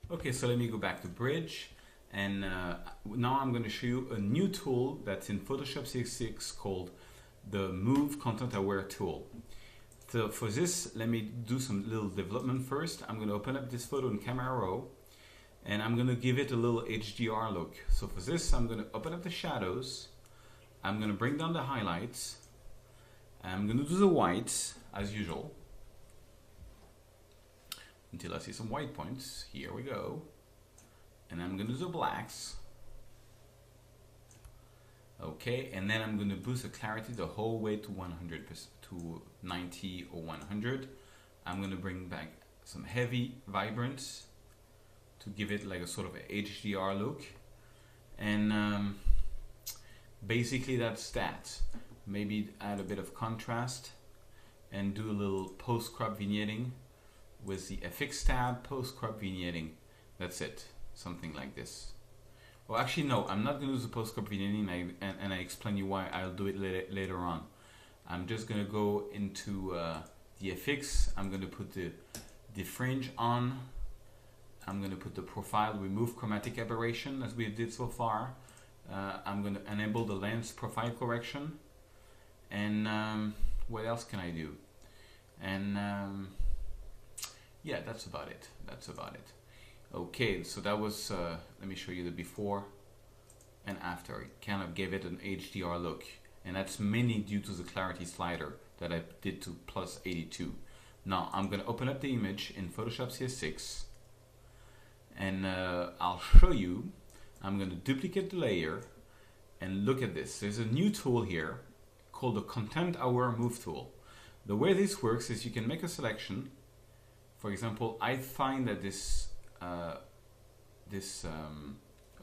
Okay, so let me go back to Bridge, and now I'm going to show you a new tool that's in Photoshop CS6 called the Move Content Aware tool. So for this, let me do some little development first. I'm going to open up this photo in Camera Raw, and I'm going to give it a little HDR look. So for this, I'm going to open up the shadows. I'm going to bring down the highlights. I'm going to do the whites as usual until I see some white points. Here we go. And I'm going to do the blacks. Okay, and then I'm going to boost the clarity the whole way to 100%, to 90 or 100. I'm going to bring back some heavy vibrance to give it like a sort of HDR look. And basically that's that. Maybe add a bit of contrast and do a little post-crop vignetting with the FX tab, post-crop vignetting. That's it, something like this. Well, actually no, I'm not going to use the post-crop vignetting, and I explain you why. I'll do it later on. I'm just going to go into the FX. I'm going to put the fringe on. I'm going to put the profile, remove chromatic aberration as we did so far. I'm going to enable the lens profile correction. And what else can I do? And yeah, that's about it. Okay, so that was, let me show you the before and after. It kind of gave it an HDR look. And that's mainly due to the clarity slider that I did to plus 82. Now, I'm going to open up the image in Photoshop CS6. And I'll show you. I'm going to duplicate the layer. And look at this. There's a new tool here called the Content Aware Move tool. The way this works is you can make a selection. For example, I find that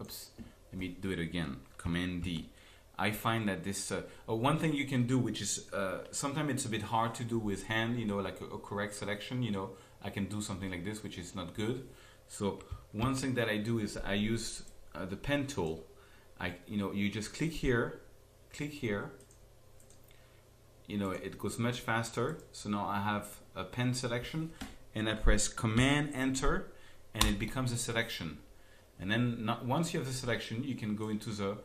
oops, let me do it again, Command D. I find that this, one thing you can do, which is, sometimes it's a bit hard to do with hand, you know, like a correct selection, you know, I can do something like this, which is not good. So one thing that I do is I use the pen tool. You just click here, you know, it goes much faster. So now I have a pen selection, and I press Command Enter, and it becomes a selection. And then once you have the selection, you can go into the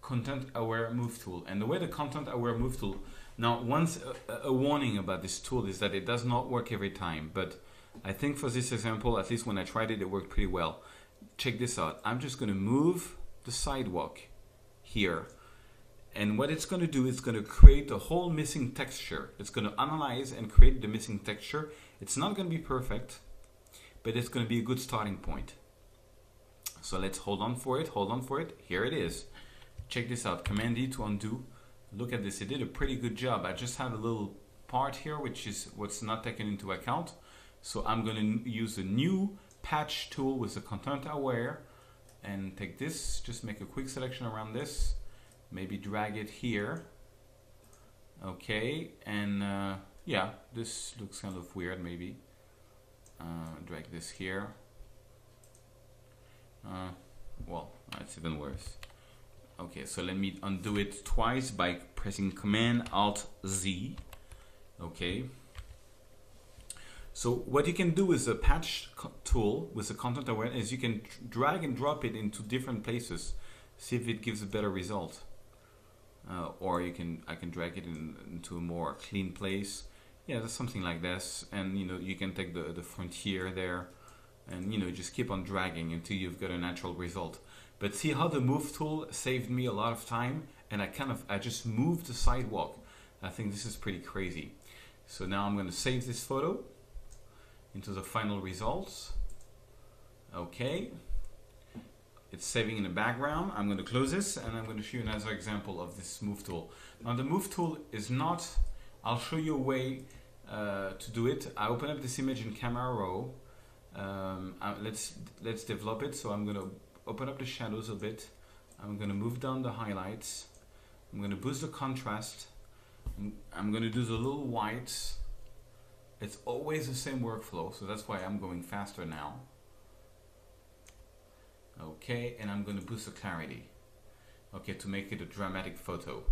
Content Aware Move tool. And the way the Content Aware Move tool, now once a warning about this tool is that it does not work every time, but I think for this example, at least when I tried it, it worked pretty well. Check this out. I'm just going to move the sidewalk here. And what it's going to do is going to create the whole missing texture. It's going to analyze and create the missing texture. It's not going to be perfect, but it's going to be a good starting point. So let's hold on for it. Here it is. Check this out. Command D to undo. Look at this. It did a pretty good job. I just have a little part here, which is what's not taken into account. So I'm going to use a new patch tool with the Content Aware and take this, just make a quick selection around this. Maybe drag it here. Okay, and yeah, this looks kind of weird. Maybe drag this here. Well, that's even worse. Okay, so let me undo it twice by pressing Command Alt Z. Okay. So what you can do with the patch tool with the Content Aware is you can drag and drop it into different places, see if it gives a better result. Or I can drag it into a more clean place. Yeah, that's something like this. And you know, you can take the frontier there, and you know, just keep on dragging until you've got a natural result. But see how the Move tool saved me a lot of time, and I just moved the sidewalk. I think this is pretty crazy. So now I'm going to save this photo into the final results. Okay. It's saving in the background. I'm going to close this, and I'm going to show you another example of this Move tool. Now the Move tool is not, I'll show you a way to do it. I open up this image in Camera Raw. Let's develop it. So I'm going to open up the shadows a bit. I'm going to move down the highlights. I'm going to boost the contrast. I'm going to do the little whites. It's always the same workflow, so that's why I'm going faster now. Okay, and I'm going to boost the clarity, okay, to make it a dramatic photo.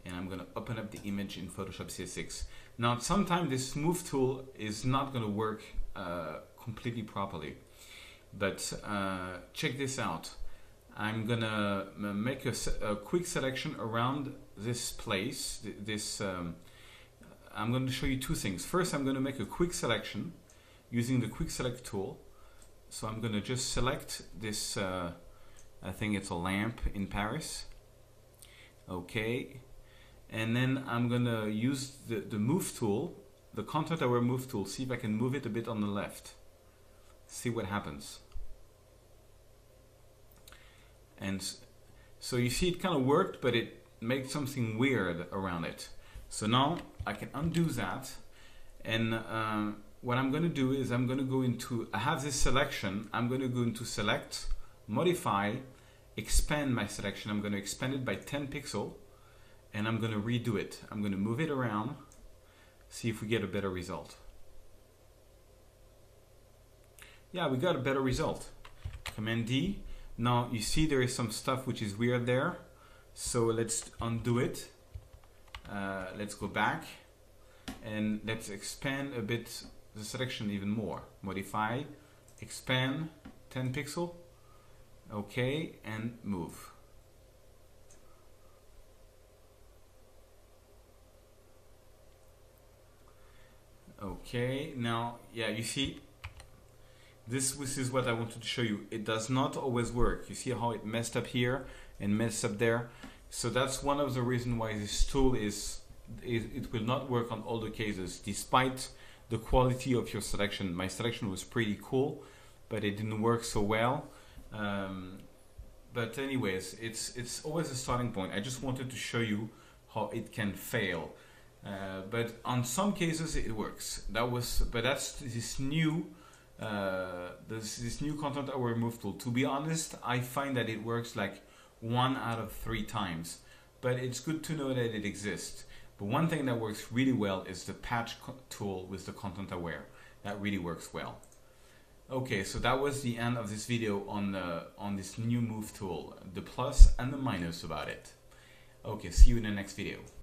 And I'm going to open up the image in Photoshop CS6. Now, sometimes this Move tool is not going to work completely properly. But check this out. I'm gonna make a quick selection around this place. I'm going to show you two things. First, I'm going to make a quick selection using the quick select tool. So I'm going to just select this, I think it's a lamp in Paris. Okay. And then I'm going to use the move tool, the content aware move tool, see if I can move it a bit on the left. See what happens. And so you see it kind of worked, but it made something weird around it. So now I can undo that, and what I'm going to do is I'm going to go into, I have this selection, I'm going to go into select, modify, expand my selection. I'm going to expand it by 10 pixels, and I'm going to redo it. I'm going to move it around, see if we get a better result. Yeah, we got a better result. Command D. Now you see there is some stuff which is weird there. So let's undo it. Let's go back and let's expand a bit the selection even more. Modify, expand 10 pixel. Okay, and move. Okay, now yeah, you see this is what I wanted to show you. It does not always work. You see how it messed up here and messed up there. So that's one of the reasons why this tool it will not work on all the cases, despite the quality of your selection. My selection was pretty cool, but it didn't work so well. But anyways, it's always a starting point. I just wanted to show you how it can fail. But on some cases it works. But that's this new content aware move tool. To be honest, I find that it works like 1 out of 3 times, but it's good to know that it exists. But one thing that works really well is the patch tool with the content aware. That really works well. Okay, so that was the end of this video on this new move tool, the plus and the minus about it. Okay, see you in the next video.